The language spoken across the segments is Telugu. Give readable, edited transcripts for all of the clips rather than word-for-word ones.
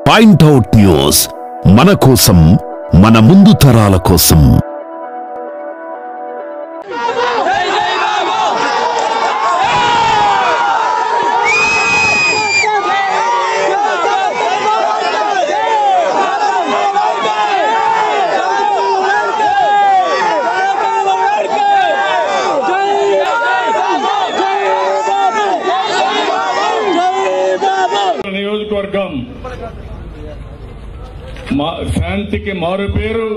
పాయింట్అవుట్ న్యూస్, మన కోసం, మన ముందు తరాల కోసం. నియోజకవర్గం శాంతికి మారు పేరు,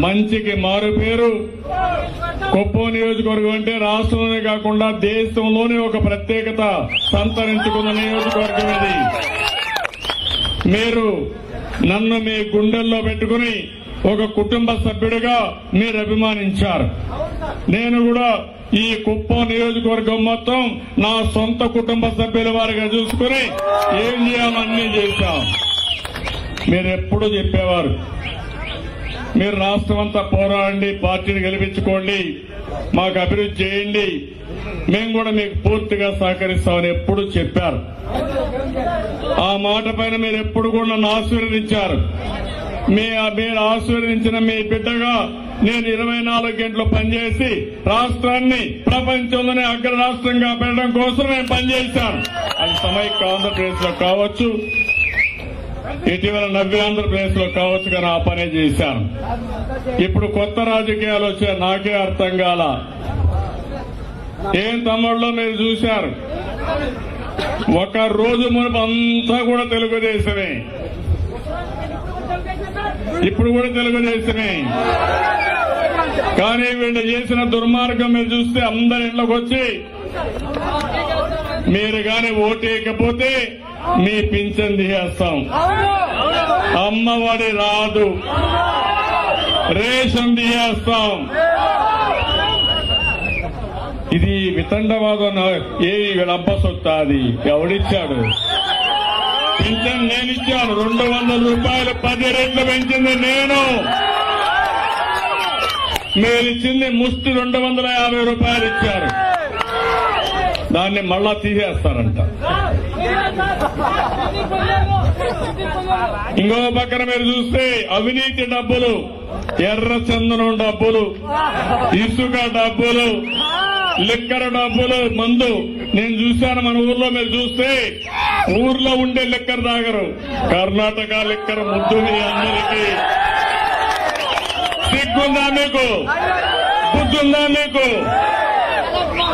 మంచికి మారు పేరు. కుప్పం నియోజకవర్గం అంటే రాష్ట్రంలోనే కాకుండా దేశంలోనే ఒక ప్రత్యేకత సంతరించుకున్న నియోజకవర్గం ఇది. మీరు నన్ను మీ గుండెల్లో పెట్టుకుని ఒక కుటుంబ సభ్యుడిగా మీరు అభిమానించారు. నేను కూడా ఈ కుప్పం నియోజకవర్గం మొత్తం నా సొంత కుటుంబ సభ్యుల వారిగా చూసుకుని ఏం చేయాలో అన్నీ చేశాం. మీరు ఎప్పుడూ చెప్పేవారు, మీరు రాష్ట్రం అంతా పోరాడండి, పార్టీని గెలిపించుకోండి, మాకు అభివృద్ధి చేయండి, మేము కూడా మీకు పూర్తిగా సహకరిస్తామని ఎప్పుడు చెప్పారు. ఆ మాట పైన మీరు ఎప్పుడు కూడా నన్ను ఆశీర్వదించారు. మీరు ఆశీర్వదించిన మీ బిడ్డగా నేను 24 గంటలు పనిచేసి రాష్ట్రాన్ని ప్రపంచంలోనే అగ్ర రాష్ట్రంగా పెట్టడం కోసం నేను పనిచేశాను. అది సమైక్య ఆంధ్రప్రదేశ్ లో కావచ్చు, ఇటీవల నవ్య ఆంధ్రప్రదేశ్ లో కావచ్చు, కానీ ఆ పనే చేశాను. ఇప్పుడు కొత్త రాజకీయాలు వచ్చే నాకే అర్థం కాల. ఏం తమ్ముళ్ళు మీరు చూశారు, ఒక రోజు మునుపు అంతా కూడా తెలుగుదేశమే, ఇప్పుడు కూడా తెలుగుదేశమే. కానీ వీళ్ళు చేసిన దుర్మార్గం మీరు చూస్తే అందరి ఇళ్లకు వచ్చి మీరు గాని ఓటేయకపోతే మీ పింఛన్ తీసేస్తాం, అమ్మఒడి రాదు, రేషన్ తీసేస్తాం. ఇది వితండవాదం. వీళ్ళబ్బ సొత్తా, అది ఎవడిచ్చాడు? పింఛన్ నేనిచ్చాను. 200 రూపాయలు 10 రెట్లు పెంచింది నేను. మీరిచ్చింది ముష్టి 250 రూపాయలు ఇచ్చారు. దాన్ని మళ్ళా తీసేస్తారంట. ఇంకో పక్కన మీరు చూస్తే అవినీతి డబ్బులు, ఎర్ర చందనం డబ్బులు, ఇసుక డబ్బులు, లిక్కర్ డబ్బులు, మందు. నేను చూశాను మన ఊర్లో. మీరు చూస్తే ఊర్లో ఉండే లిక్కర్ తాగరు, కర్ణాటక లిక్కర్ ముద్దు. మీ అందరికీ సిగ్గుందా? మీకు బుద్ధుందా? మీకు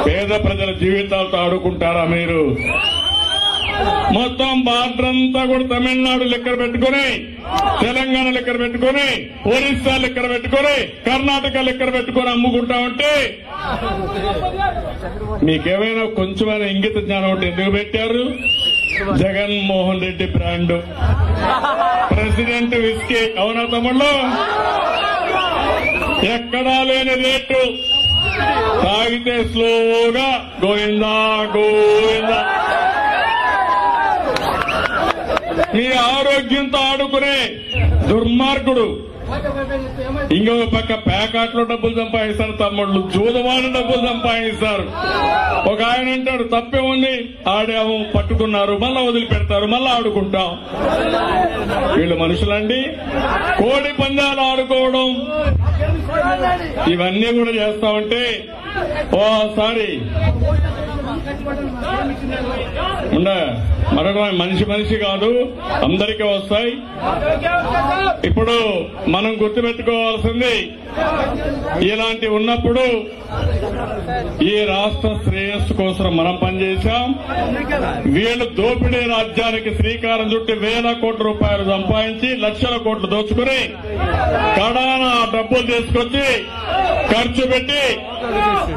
పేద ప్రజల జీవితాలతో ఆడుకుంటారా మీరు? మొత్తం బార్డర్ అంతా కూడా తమిళనాడు లెక్కర పెట్టుకుని, తెలంగాణ లెక్కర పెట్టుకుని, ఒరిస్సా లెక్కర పెట్టుకుని, కర్ణాటక లెక్కర పెట్టుకుని అమ్ముకుంటా ఉంటే మీకేమైనా కొంచెమైనా ఇంగిత జ్ఞానం ఉంటే ఎందుకు పెట్టారు? Jaganmohan Reddy brand president whisky, అవునా తమ్ముళ్ళు? ఎక్కడా లేని రేటు, తాగితే స్లోగా గోవిందా గోవిందా. మీ ఆరోగ్యంతో ఆడుకునే దుర్మార్గుడు. ఇంకో పక్క ప్యాకాట్లో డబ్బులు సంపాదిస్తారు తమ్ముళ్ళు, జూదవాళ్ళ డబ్బులు సంపాదిస్తారు. ఒక ఆయన అంటాడు తప్పేముంది, ఆడాము, పట్టుకున్నారు, మళ్ళా వదిలిపెడతారు, మళ్ళా ఆడుకుంటాం. వీళ్ళు మనుషులండి? కోడి పందాలు ఆడుకోవడం ఇవన్నీ కూడా చేస్తామంటే ఓసారి మరొక మనిషి కాదు, అందరికీ వస్తాయి. ఇప్పుడు మనం గుర్తుపెట్టుకోవాల్సింది, ఇలాంటి ఉన్నప్పుడు ఈ రాష్ట్ర శ్రేయస్సు కోసం మనం పనిచేశాం. వీళ్ళు దోపిడీ రాజ్యానికి శ్రీకారం చుట్టి వేల కోట్ల రూపాయలు సంపాదించి లక్షల కోట్లు దోచుకుని కడాన డబ్బులు తీసుకొచ్చి ఖర్చు పెట్టి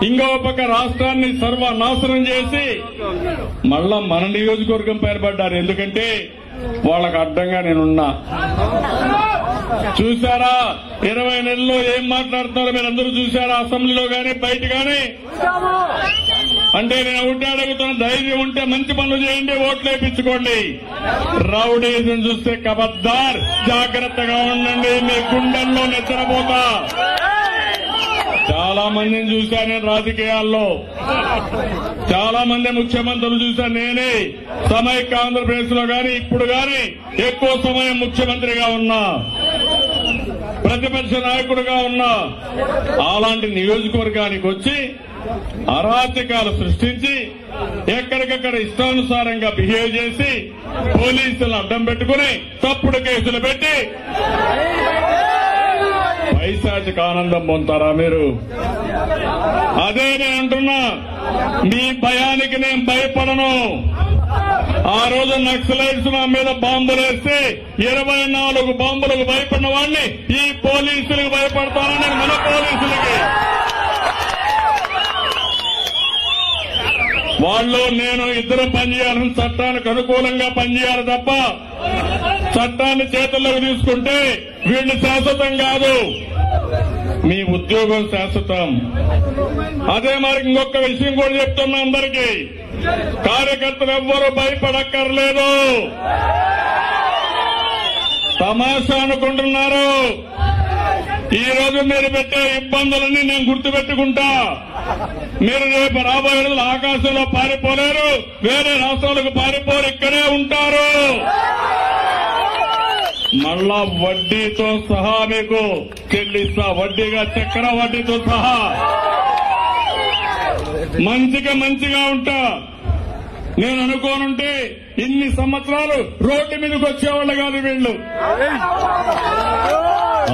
ఇంకో పక్క రాష్ట్రాన్ని సర్వనాశనం చేసి మళ్ళా మన నియోజకవర్గం పైన పడ్డారు. ఎందుకంటే వాళ్ళకు అడ్డంగా నేనున్నా. చూశారా 20 నెలల్లో ఏం మాట్లాడుతున్నారో మీరు అందరూ చూశారా? అసెంబ్లీలో గానీ బయట గానీ. అంటే నేను ఒకటి అడుగుతున్న, ధైర్యం ఉంటే మంచి పనులు చేయండి, ఓట్లు వేయించుకోండి. రౌడీజం చూస్తే కబద్దార్, జాగ్రత్తగా ఉండండి, మీ గుండెల్లో నిద్రపోతా. చాలా చాలా మందిని చూశాను నేను రాజకీయాల్లో, చాలా మంది ముఖ్యమంత్రులు చూశాను నేనే. సమైక్య ఆంధ్రప్రదేశ్ లో గాని ఇప్పుడు గాని ఎక్కువ సమయం ముఖ్యమంత్రిగా ఉన్నా, ప్రతిపక్ష నాయకుడిగా ఉన్నా. అలాంటి నియోజకవర్గానికి వచ్చి అరాచకాలు సృష్టించి ఎక్కడికక్కడ ఇష్టానుసారంగా బిహేవ్ చేసి పోలీసులను అడ్డం పెట్టుకుని తప్పుడు కేసులు పెట్టి పైశాచిక ఆనందం పొందుతారా మీరు? అదే నేను అంటున్నా, మీ భయానికి నేను భయపడను. ఆ రోజు నక్సలైట్స్ నా మీద బాంబులేస్తే 24 బాంబులకు భయపడిన వాడిని ఈ పోలీసులకు భయపడతానని మన పోలీసులకి. వాళ్ళు నేను ఇద్దరు పనిచేయాలని చట్టానికి అనుకూలంగా పనిచేయాలి తప్ప చట్టాన్ని చేతుల్లోకి తీసుకుంటే వీళ్ళు శాశ్వతం కాదు. మీ ఉద్యోగం శాశ్వతం. అదే మరి ఇంకొక విషయం కూడా చెప్తున్నా అందరికీ, కార్యకర్తలు ఎవ్వరూ భయపడక్కర్లేదు. తమాషా అనుకుంటున్నారు. ఈ రోజు మీరు పెట్టే ఇబ్బందులన్నీ నేను గుర్తుపెట్టుకుంటా. మీరు రేపు రాబోయే రోజులు ఆకాశంలో పారిపోలేరు, వేరే రాష్ట్రాలకు పారిపోరు, ఇక్కడే ఉంటారు. మళ్ళా వడ్డీతో సహా మీకు చెల్లిస్తా, వడ్డీగా చక్కెర వడ్డీతో సహా. మంచిగా ఉంటా. నేను అనుకోనుంటే ఇన్ని సంవత్సరాలు రోడ్డు మీదకి వచ్చేవాళ్ళు కాదు వీళ్ళు.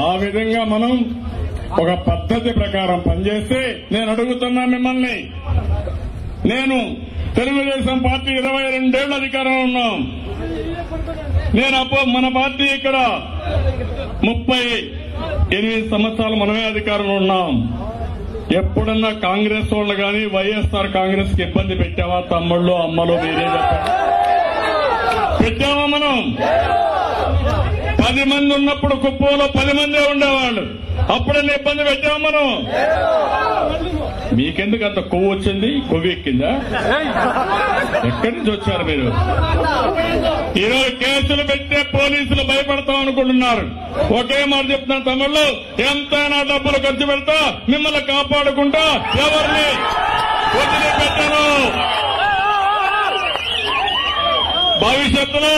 ఆ విధంగా మనం ఒక పద్ధతి ప్రకారం పనిచేస్తే, నేను అడుగుతున్నా మిమ్మల్ని, నేను తెలుగుదేశం పార్టీ 22 ఏళ్ల అధికారంలో ఉన్నాం. నేను మన పార్టీ ఇక్కడ 38 సంవత్సరాలు మనమే అధికారంలో ఉన్నాం. ఎప్పుడన్నా కాంగ్రెస్ వాళ్ళు గాని వైఎస్ఆర్ కాంగ్రెస్ కి ఇబ్బంది పెట్టావా? తమ్ముళ్ళు అమ్మలు మీరే చెప్పండి. పెట్టావా? మనం 10 మంది ఉన్నప్పుడు కుప్పంలో 10 మందే ఉండేవాళ్ళు. అప్పుడన్నా ఇబ్బంది పెట్టావా మనం? మీకెందుకు అంత కొవ్వు వచ్చింది? కొవ్వు ఎక్కిందా? ఎక్కడి నుంచి వచ్చారు మీరు? ఈరోజు కేసులు పెట్టే పోలీసులు భయపడతాం అనుకుంటున్నారు. ఒకే మాట చెప్తున్నాను తమ్ముళ్ళు, ఎంతైనా డబ్బులు ఖర్చు పెడతా, మిమ్మల్ని కాపాడుకుంటా, ఎవరిని వదిలిపెట్టను. భవిష్యత్తులో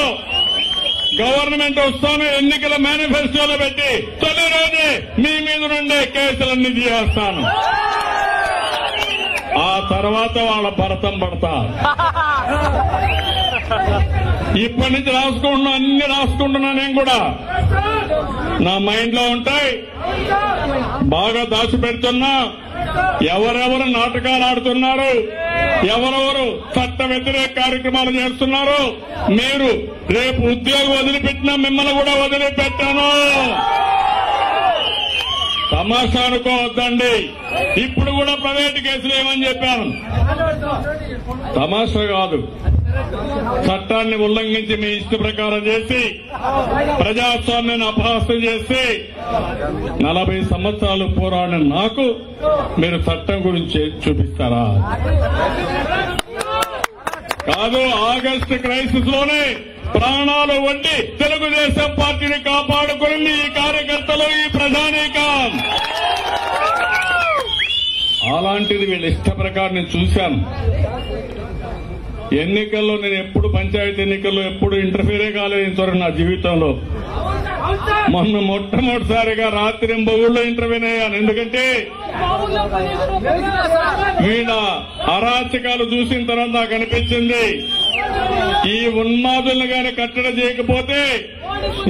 గవర్నమెంట్ వస్తాను ఎన్నికల మేనిఫెస్టోలో పెట్టి తొలి రోజే మీ మీద నుండే కేసులన్నీ తీయేస్తాను. ఆ తర్వాత వాళ్ళ భరతం పడతా. ఇప్పటి నుంచి రాసుకుంటున్నా, అన్ని రాసుకుంటున్నా. నేను కూడా నా మైండ్ లో ఉంటాయి, బాగా దాచిపెడుతున్నా. ఎవరెవరు నాటకాలు ఆడుతున్నారు, ఎవరెవరు చట్ట వ్యతిరేక కార్యక్రమాలు చేస్తున్నారు, మీరు రేపు ఉద్యోగం వదిలిపెట్టినా మిమ్మల్ని కూడా వదిలిపెట్టాను. తమాషా అనుకోవద్దండి. ఇప్పుడు కూడా ప్రైవేట్ కేసులు ఏమని చెప్పాను, తమాషా కాదు. చట్టాన్ని ఉల్లంఘించి మీ ఇష్ట ప్రకారం చేసి ప్రజాస్వామ్యాన్ని అపహాస్యం చేసి 40 సంవత్సరాలు పోరాడిన నాకు మీరు చట్టం గురించి చూపిస్తారా? కాదు. ఆగస్టు క్రైసిస్ లోనే ప్రాణాలు వడ్డి తెలుగుదేశం పార్టీని కాపాడుకుని ఈ కార్యకర్తలు, ఈ ప్రజానీకం. అలాంటిది వీళ్ళ ఇష్ట ప్రకారం నేను చూశాను. ఎన్నికల్లో నేను ఎప్పుడు పంచాయతీ ఎన్నికల్లో ఎప్పుడు ఇంటర్ఫీరే కాలేదు ఇంతవరకు నా జీవితంలో. మొన్న మొట్టమొదటిసారిగా రాత్రింబగుళ్ళో ఇంటర్వ్యూన్ అయ్యాను. ఎందుకంటే వీళ్ళ అరాచకాలు చూసిన తర్వాత నాకు అనిపించింది, ఈ ఉన్మాదులను గాని కట్టడి చేయకపోతే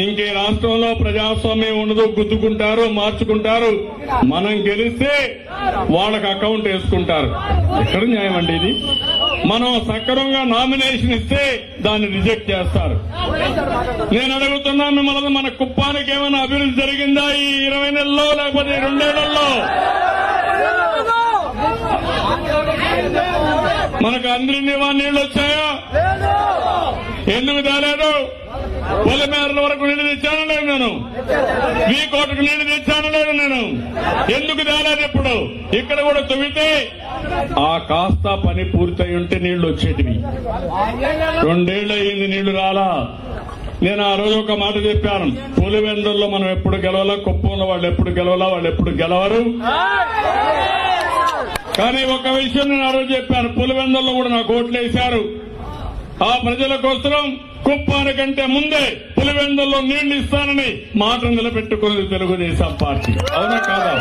ఇంకే రాష్ట్రంలో ప్రజాస్వామ్యం ఉండదు. గుద్దుకుంటారు, మార్చుకుంటారు. మనం గెలిస్తే వాళ్ళకి అకౌంట్ వేసుకుంటారు. ఎక్కడ న్యాయం అండి ఇది? మనం సక్రమంగా నామినేషన్ ఇస్తే దాన్ని రిజెక్ట్ చేస్తారు. నేను అడుగుతున్నా మిమ్మల్ని, మన కుప్పానికి ఏమైనా అభివృద్ధి జరిగిందా ఈ 20 నెలల్లో, లేకపోతే 2 ఏళ్లలో? మనకు అందరినీ నీళ్లు వచ్చాయా? ఎందుకు తేలేదు? పొలిమేరల వరకు నీళ్లు తెచ్చాను లేదు నేను, వీకోటకు నీళ్లు తెచ్చాను లేదు నేను. ఎందుకు తేలేదు? ఇప్పుడు ఇక్కడ కూడా తవ్వితే ఆ కాస్త పని పూర్తయి ఉంటే నీళ్లు వచ్చేటివి. 2 ఏళ్లు అయింది, నీళ్లు రాలా. నేను ఆ రోజు ఒక మాట చెప్పాను, పులివెందుల్లో మనం ఎప్పుడు గెలవాలా, కుప్పంలో వాళ్ళు ఎప్పుడు గెలవాలా, వాళ్ళు ఎప్పుడు గెలవరు. కానీ ఒక విషయం నేను ఆ రోజు చెప్పాను, పులివెందుల్లో కూడా నాకు ఓట్లు వేశారు. ఆ ప్రజల కోసం కుప్పానికంటే ముందే పులివెందుల్లో నీళ్లు ఇస్తానని మాట నిలబెట్టుకున్నది తెలుగుదేశం పార్టీ. అవునా కాదా?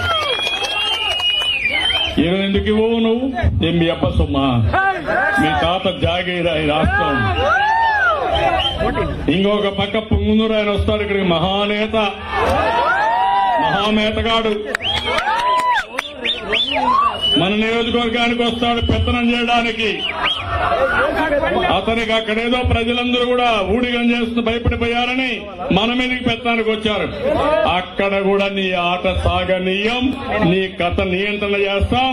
ఎందుకు ఇవ్వవు నువ్వు? ఏం మీ అబ్బ సొమ్మా? మీ తాత జాగీరా ఈ రాష్ట్రం. ఇంకొక పక్క పుంగునూరు ఆయన వస్తాడు ఇక్కడికి, మహానేత, మహామేతగాడు. మన నియోజకవర్గానికి వస్తాడు పెత్తనం చేయడానికి. అతనికి అక్కడేదో ప్రజలందరూ కూడా ఊడిగం చేస్తూ భయపడిపోయారని మన మీదకి పెత్తనానికి వచ్చారు. అక్కడ కూడా నీ ఆట సాగనీయం, నీ కథ నియంత్రణ చేస్తాం.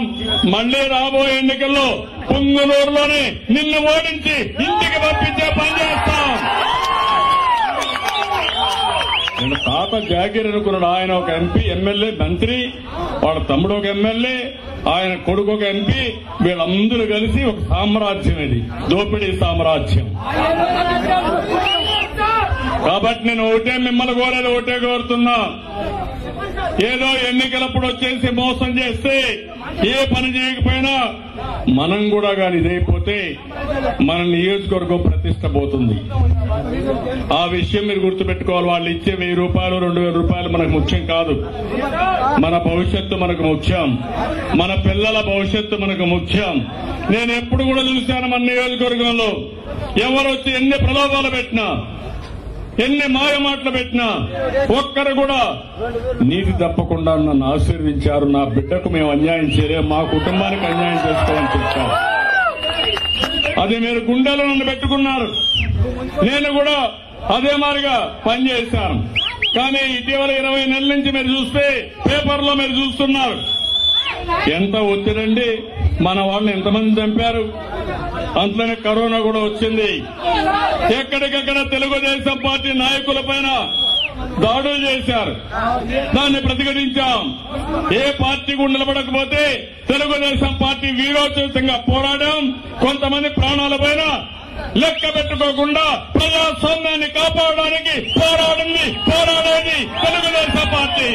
మళ్లీ రాబోయే ఎన్నికల్లో పుంగునూరులోనే నిన్ను ఓడించి ఇంటికి పంపించే పని చేస్తాం. నేను తాత జాగీర్ అనుకున్నాడు. ఆయన ఒక ఎంపీ, ఎమ్మెల్యే, మంత్రి, వాళ్ళ తమ్ముడు ఒక ఎమ్మెల్యే, ఆయన కొడుకు ఒక ఎంపీ, వీళ్ళందరూ కలిసి ఒక సామ్రాజ్యం, ఇది దోపిడీ సామ్రాజ్యం. కాబట్టి నేను ఒకటే మిమ్మల్ని కోరేది, ఒకటే కోరుతున్నా, ఏదో ఎన్నికలప్పుడు వచ్చేసి మోసం చేస్తే, ఏ పని చేయకపోయినా మనం కూడా కానీ ఇదైపోతే మన నియోజకవర్గం ప్రతిష్ట పోతుంది. ఆ విషయం మీరు గుర్తుపెట్టుకోవాలి. వాళ్ళు ఇచ్చే 1000 రూపాయలు 2000 రూపాయలు మనకు ముఖ్యం కాదు. మన భవిష్యత్తు మనకు ముఖ్యం, మన పిల్లల భవిష్యత్తు మనకు ముఖ్యం. నేను ఎప్పుడు కూడా చూశాను మన నియోజకవర్గంలో ఎవరు వచ్చి ఎన్ని ప్రలోభాలు పెట్టినా, ఎన్ని మాయ మాటలు పెట్టినా ఒక్కరు కూడా నీతి తప్పకుండా నన్ను ఆశీర్వించారు. నా బిడ్డకు మేము అన్యాయం చేయలేం, మా కుటుంబానికి అన్యాయం చేసుకోవాలని చెప్పారు. అది మీరు గుండెలో నన్ను పెట్టుకున్నారు. నేను కూడా అదే మాదిరిగా పనిచేశాను. కానీ ఇటీవల 20 నెలల నుంచి మీరు చూస్తే పేపర్లో మీరు చూస్తున్నారు ఎంత ఒత్తిడండి. మన వాళ్ళని ఎంతమంది చంపారు. అంతలోనే కరోనా కూడా వచ్చింది. ఎక్కడికక్కడ తెలుగుదేశం పార్టీ నాయకుల పైన దాడులు చేశారు. దాన్ని ప్రతిఘటించాం. ఏ పార్టీ కూడా నిలబడకపోతే తెలుగుదేశం పార్టీ వీరోచితంగా పోరాడాం. కొంతమంది ప్రాణాల పైన లెక్క పెట్టుకోకుండా ప్రజాస్వామ్యాన్ని కాపాడడానికి పోరాడేది తెలుగుదేశం పార్టీ.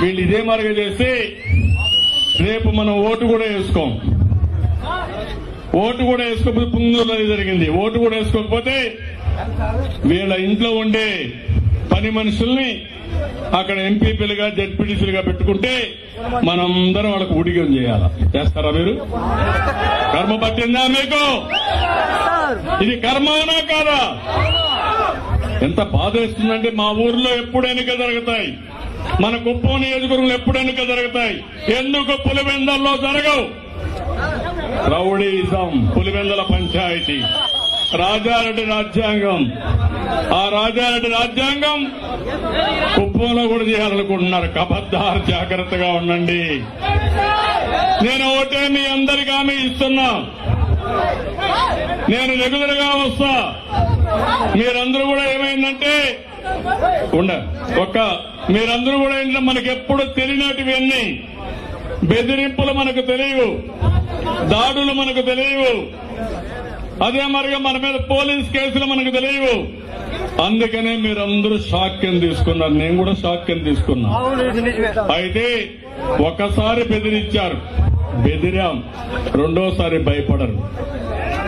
వీళ్ళు ఇదే మార్గ చేస్తే రేపు మనం ఓటు కూడా వేసుకోం. ఓటు కూడా వేసుకోకపోతే పుంగూరులో జరిగింది. ఓటు కూడా వేసుకోకపోతే వీళ్ళ ఇంట్లో ఉండే పని మనుషుల్ని అక్కడ ఎంపీపీలుగా జడ్పీటీసీలుగా పెట్టుకుంటే మనందరం వాళ్ళకు ఊడిగం చేయాలా? చేస్తారా మీరు? కర్మ పట్టిందా మీకు? ఇది కర్మనా కాదా? ఎంత బాధేస్తుందంటే మా ఊర్లో ఎప్పుడు ఎన్నిక జరుగుతాయి, మన కుప్పం నియోజకవర్గంలో ఎప్పుడు ఎన్నిక జరుగుతాయి, ఎందుకు పులివెందుల్లో జరగవు? రౌడీయిజం, పులివెందుల పంచాయతీ, రాజారెడ్డి రాజ్యాంగం. ఆ రాజారెడ్డి రాజ్యాంగం కుప్పంలో కూడా చేయాలనుకుంటున్నారు. కబద్దార్, జాగ్రత్తగా ఉండండి. నేను ఒకటే మీ అందరికీ హామీ ఇస్తున్నా, నేను రెగ్యులర్ గా వస్తా. మీరందరూ కూడా ఏమైందంటే మీరందరూ కూడా ఏంటంటే మనకెప్పుడు తెలియనటివన్నీ బెదిరింపులు మనకు తెలియవు, దాడులు మనకు తెలియవు, అదే మరిగా మన మీద పోలీస్ కేసులు మనకు తెలియవు. అందుకనే మీరందరూ షాక్యం తీసుకున్నారు. నేను కూడా షాక్యం తీసుకున్నా. అయితే ఒకసారి బెదిరించారు, బెదిరాం. రెండోసారి భయపడరు,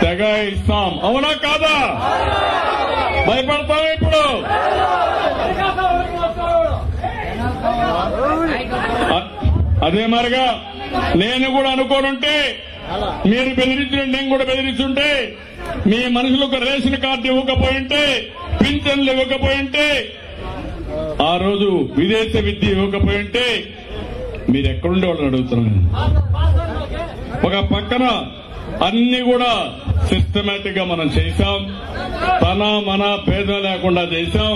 తెగ ఇస్తాం. అవునా కాదా? భయపడతాం ఇప్పుడు. అదే మరిగా నేను కూడా అనుకోనుంటే, మీరు బెదిరించిన నేను కూడా బెదిరించుంటే, మీ మనుషులకు రేషన్ కార్డు ఇవ్వకపోయింటే, పింఛన్లు ఇవ్వకపోయింటే, ఆ రోజు విదేశ విద్య ఇవ్వకపోయింటే మీరు ఎక్కడుండే వాళ్ళని అడుగుతున్నాను. ఒక పక్కన అన్ని కూడా సిస్టమేటిక్ గా మనం చేశాం. తన మన భేదం లేకుండా చేశాం.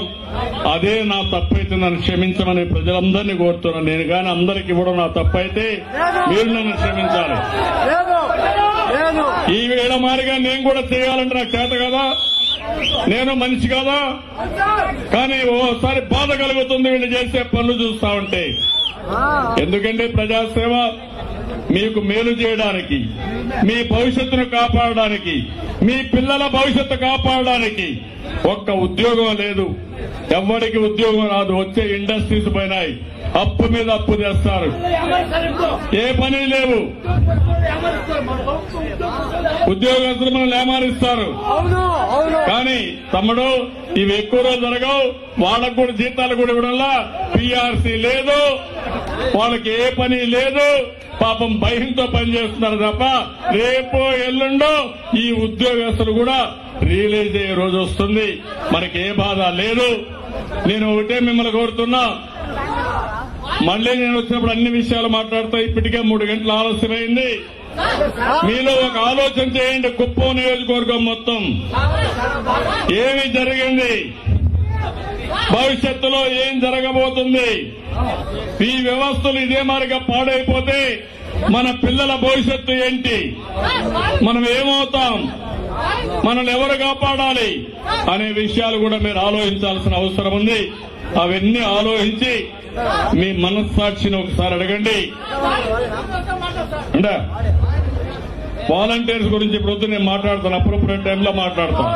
అదే నా తప్పైతే నన్ను క్షమించమని ప్రజలందరినీ కోరుతున్నాను. నేను కానీ అందరికి ఇవ్వడం నా తప్పైతే మీరు నన్ను క్షమించాలి. ఈ వేళ మారిగా నేను కూడా చేయాలంటే నాకు చేత కదా, నేను మనిషి కదా. కానీ ఓసారి బాధ కలుగుతుంది వీళ్ళు చేసే పనులు చూస్తా ఉంటే. ఎందుకంటే ప్రజాసేవ మీకు మేలు చేయడానికి, మీ భవిష్యత్తును కాపాడడానికి, మీ పిల్లల భవిష్యత్తు కాపాడడానికి. ఒక్క ఉద్యోగం లేదు, ఎవ్వడికి ఉద్యోగం రాదు. వచ్చే ఇండస్ట్రీస్ పోయినాయి, అప్పు మీద అప్పు చేస్తారు. ఏ పని లేవు. ఉద్యోగస్తులు మనల్ని ఏమారిస్తారు. కానీ తమ్ముడు ఇవి ఎక్కువ రోజు జరగవు. వాళ్ళకు కూడా జీతాలు కూడా ఇవ్వడంలా పీఆర్సీ లేదు, వాళ్ళకి ఏ పని లేదు. పాపం భయంతో పనిచేస్తున్నారు తప్ప రేపో ఎల్లుండో ఈ ఉద్యోగస్తులు కూడా రియలైజ్ అయ్యే రోజు వస్తుంది. మనకి ఏ బాధ లేదు. నేను ఒకటే మిమ్మల్ని కోరుతున్నా, మళ్లీ నేను వచ్చినప్పుడు అన్ని విషయాలు మాట్లాడతా. ఇప్పటికే 3 గంటల ఆలస్యమైంది. మీలో ఒక ఆలోచన చేయండి. కుప్పం నియోజకవర్గం మొత్తం ఏమి జరిగింది, భవిష్యత్తులో ఏం జరగబోతుంది, ఈ వ్యవస్థలు ఇదే మారిగా పాడైపోతే మన పిల్లల భవిష్యత్తు ఏంటి, మనం ఏమవుతాం, మనల్ని ఎవరు కాపాడాలి అనే విషయాలు కూడా మీరు ఆలోచించాల్సిన అవసరం ఉంది. అవన్నీ ఆలోచించి మీ మనస్సాక్షిని ఒకసారి అడగండి. అంటే వాలంటీర్స్ గురించి ఇప్పుడు నేను మాట్లాడతాను. అప్రోప్రియట్ టైంలో మాట్లాడతాను.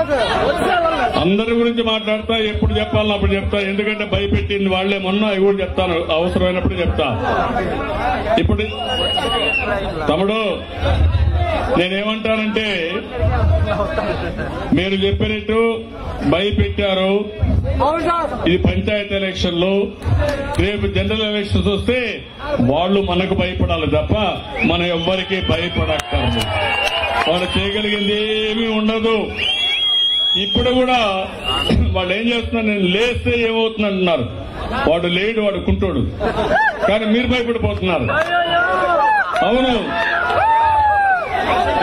అందరి గురించి మాట్లాడతా. ఎప్పుడు చెప్పాలని అప్పుడు చెప్తా. ఎందుకంటే భయపెట్టింది వాళ్లే. మొన్న అవి కూడా చెప్తాను, అవసరమైనప్పుడు చెప్తా. ఇప్పుడు తమ్ముడు నేనేమంటానంటే, మీరు చెప్పినట్టు భయపెట్టారు. ఇది పంచాయతీ ఎలక్షన్లు. రేపు జనరల్ ఎలక్షన్స్ వస్తే వాళ్ళు మనకు భయపడాలి తప్ప మనం ఎవ్వరికీ భయపడక్కర్లేదు. వాళ్ళు చేయగలిగింది ఏమీ ఉండదు. ఇప్పుడు కూడా వాళ్ళు ఏం చేస్తున్నారు, నేను లేస్తే ఏమవుతుంది అంటున్నారు. వాడు లేడు, వాడు కుంటోడు. కానీ మీరు భయపడిపోతున్నారు. అవును,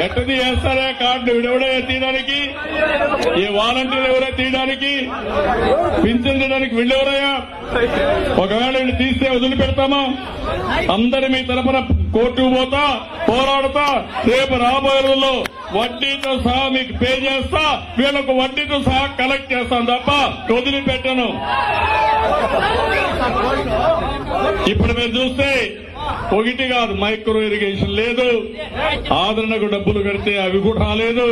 ఎట్టది వేస్తారా కార్డు? వీడెవడే తీయడానికి? ఈ వాలంటీర్ ఎవరే తీయడానికి? పింఛన్ తీయడానికి వీళ్ళెవరయ్యా? ఒకవేళ వీళ్ళు తీస్తే వదిలిపెడతామా? అందరి మీ తరఫున కోర్టుకు పోతా, పోరాడతా. రేపు రాబోయే రోజుల్లో వడ్డీతో సహా మీకు పే చేస్తా, వీళ్ళకు వడ్డీతో సహా కలెక్ట్ చేస్తాను తప్ప వదిలిపెట్టను. ఇప్పుడు మీరు చూస్తే ఒకటి కాదు, మైక్రో ఇరిగేషన్ లేదు, ఆదరణకు డబ్బులు కడితే అవి కూడా రాలేదు.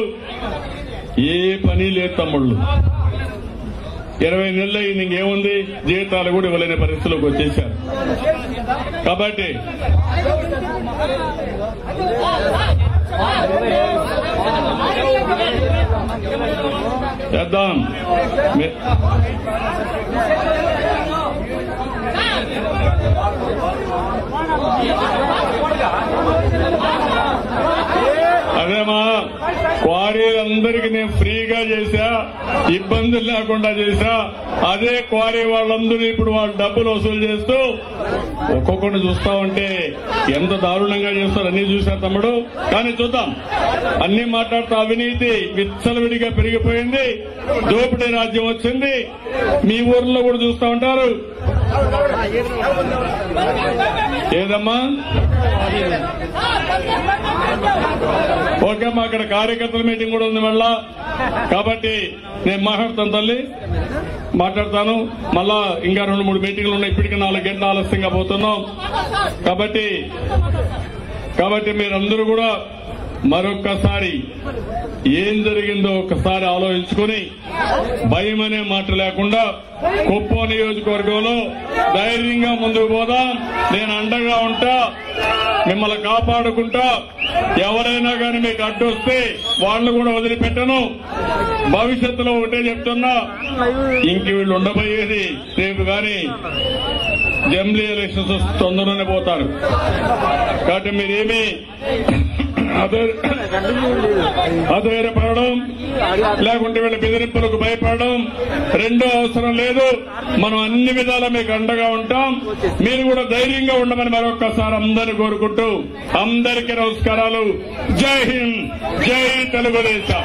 ఏ పని లేదు తమ్ముళ్ళు. 20 నెలలు అయింది, ఇంకేముంది? జీతాలు కూడా ఇవ్వలేని పరిస్థితిలోకి వచ్చేశారు. కాబట్టి చేద్దాం. అదేమా, క్వారీలందరికీ నేను ఫ్రీగా చేశా, ఇబ్బందులు లేకుండా చేశా. అదే క్వారీ వాళ్ళందరూ ఇప్పుడు వాళ్ళు డబ్బులు వసూలు చేస్తూ ఒక్కొక్కటి చూస్తా ఉంటే ఎంత దారుణంగా చేస్తారు. అన్ని చూశారు తమ్ముడు. కానీ చూద్దాం. అన్ని మాట్లాడుతూ అవినీతి విచ్చలవిడిగా పెరిగిపోయింది. దోపిడీ రాజ్యం వచ్చింది. మీ ఊర్లో కూడా చూస్తా ఉంటారు. ఏదమ్మా? ఓకే అమ్మా, అక్కడ కార్యకర్తల మీటింగ్ కూడా ఉంది మళ్ళా. కాబట్టి నేను మాట్లాడతాను తల్లి, మాట్లాడతాను. మళ్ళా ఇంకా 2-3 మీటింగ్లు ఉన్నాయి. ఇప్పటికీ 4 గంటల ఆలస్యంగా పోతున్నాం. కాబట్టి మీరందరూ కూడా మరొక్కసారి ఏం జరిగిందో ఒక్కసారి ఆలోచించుకుని భయం అనే మాట లేకుండా కుప్పం నియోజకవర్గంలో ధైర్యంగా ముందుకు పోదాం. నేను అండగా ఉంటా, మిమ్మల్ని కాపాడుకుంటా. ఎవరైనా కానీ మీకు అడ్డొస్తే వాళ్ళు కూడా వదిలిపెట్టను. భవిష్యత్తులో ఒకటే చెప్తున్నా, ఇంక వీళ్ళు ఉండబోయేది రేపు కానీ జమిలీ ఎలక్షన్స్ తొందరలోనే పోతారు. కాబట్టి మీరేమీ అధైర్యపడడం లేకుంటే వీళ్ళ బెదిరింపులకు భయపడడం రెండో అవసరం లేదు. మనం అన్ని విధాలా మీకు అండగా ఉంటాం. మీరు కూడా ధైర్యంగా ఉండమని మరొక్కసారి అందరినీ కోరుకుంటూ అందరికీ నమస్కారాలు. జై హింద్, జై తెలుగుదేశం.